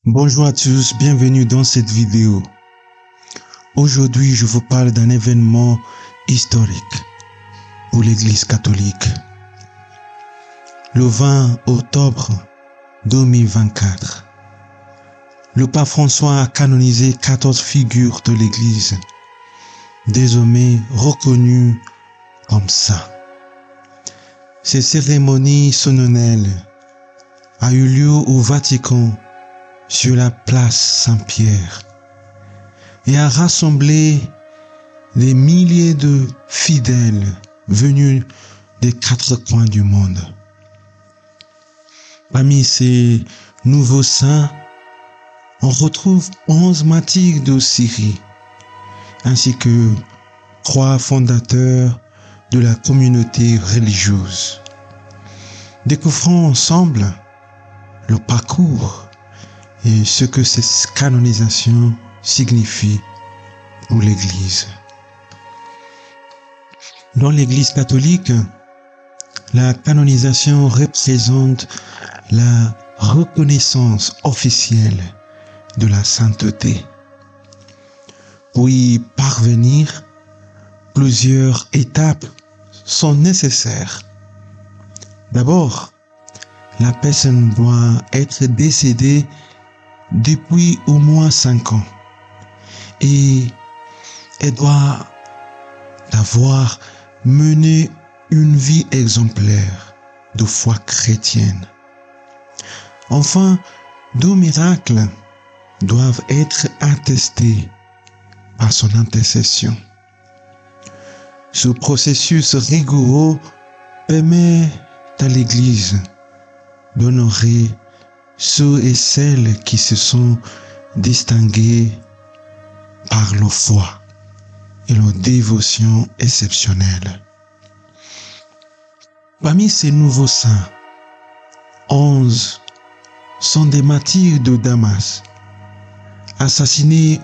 Bonjour à tous, bienvenue dans cette vidéo. Aujourd'hui, je vous parle d'un événement historique pour l'Église catholique. Le 20 octobre 2024, le pape François a canonisé 14 figures de l'Église, désormais reconnues comme saints. Cette cérémonie solennelle a eu lieu au Vatican sur la place Saint-Pierre et a rassemblé des milliers de fidèles venus des quatre coins du monde. Parmi ces nouveaux saints, on retrouve 11 martyrs de Syrie, ainsi que 3 fondateurs de la communauté religieuse. Découvrons ensemble le parcours et ce que cette canonisation signifie pour l'Église. Dans l'Église catholique, la canonisation représente la reconnaissance officielle de la sainteté. Pour y parvenir, plusieurs étapes sont nécessaires. D'abord, la personne doit être décédée depuis au moins 5 ans et elle doit avoir mené une vie exemplaire de foi chrétienne. Enfin, 2 miracles doivent être attestés par son intercession. Ce processus rigoureux permet à l'Église d'honorer ceux et celles qui se sont distingués par leur foi et leur dévotion exceptionnelle. Parmi ces nouveaux saints, 11 sont des martyrs de Damas, assassinés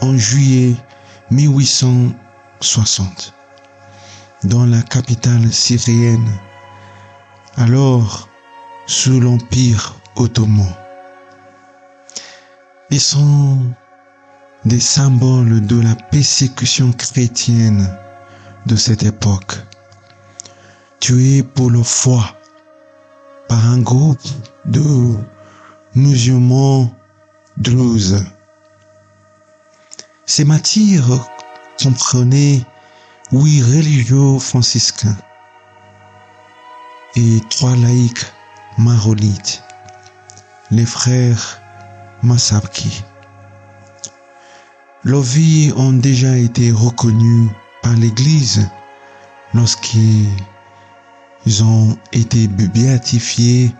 en juillet 1860 dans la capitale syrienne, alors sous l'Empire ottoman. Ils sont des symboles de la persécution chrétienne de cette époque, tués pour leur foi par un groupe de musulmans druzes. Ces martyrs comprenaient 8 religieux franciscains et 3 laïcs maronites, les frères Massabki. Leurs vies ont déjà été reconnues par l'Église lorsqu'ils ont été béatifiés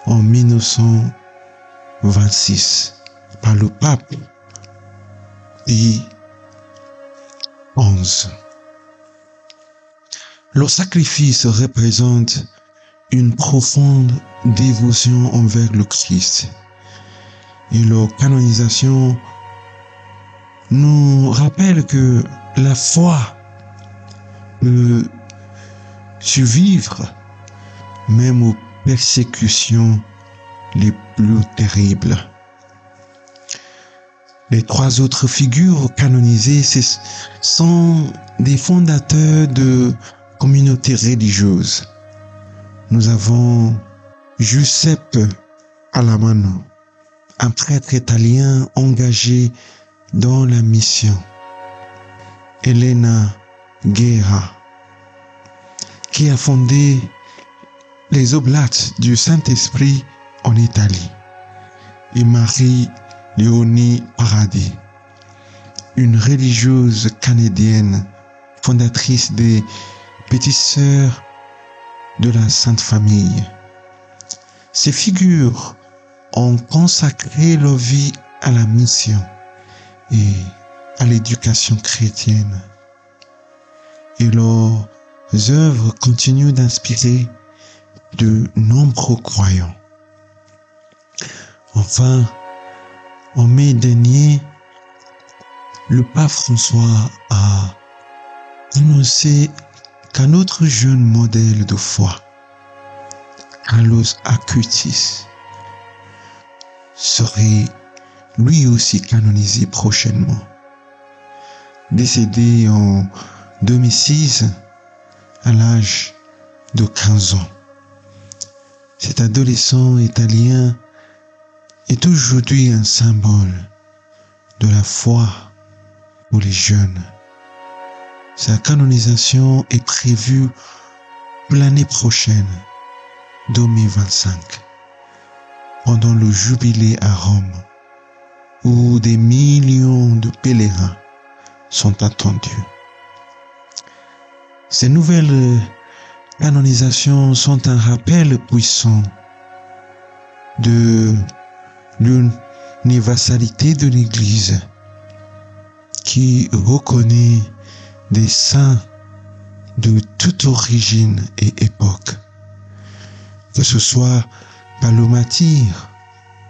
en 1926 par le pape Pie XI. Leur sacrifice représente une profonde dévotion envers le Christ, et leur canonisation nous rappelle que la foi peut survivre même aux persécutions les plus terribles. Les 3 autres figures canonisées sont des fondateurs de communautés religieuses. Nous avons Giuseppe Alamano, un prêtre italien engagé dans la mission. Elena Guerra, qui a fondé les Oblates du Saint-Esprit en Italie. Et Marie-Léonie Paradis, une religieuse canadienne, fondatrice des Petites Sœurs de la Sainte Famille. Ces figures ont consacré leur vie à la mission et à l'éducation chrétienne. Et leurs œuvres continuent d'inspirer de nombreux croyants. Enfin, en mai dernier, le pape François a annoncé qu'un autre jeune modèle de foi, Carlos Acutis, serait lui aussi canonisé prochainement. Décédé en 2006 à l'âge de 15 ans. Cet adolescent italien est aujourd'hui un symbole de la foi pour les jeunes. Sa canonisation est prévue pour l'année prochaine, 2025, pendant le jubilé à Rome, où des millions de pèlerins sont attendus. Ces nouvelles canonisations sont un rappel puissant de l'universalité de l'Église qui reconnaît des saints de toute origine et époque, que ce soit par le martyre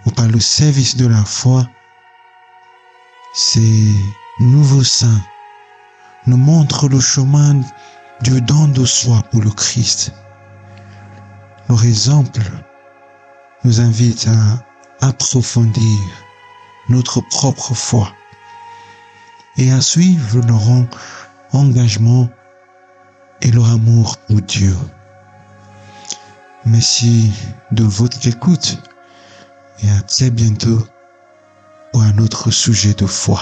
ou par le service de la foi. Ces nouveaux saints nous montrent le chemin du don de soi pour le Christ. Leur exemple nous invite à approfondir notre propre foi et à suivre leur engagement et leur amour pour Dieu. Merci de votre écoute et à très bientôt pour un autre sujet de foi.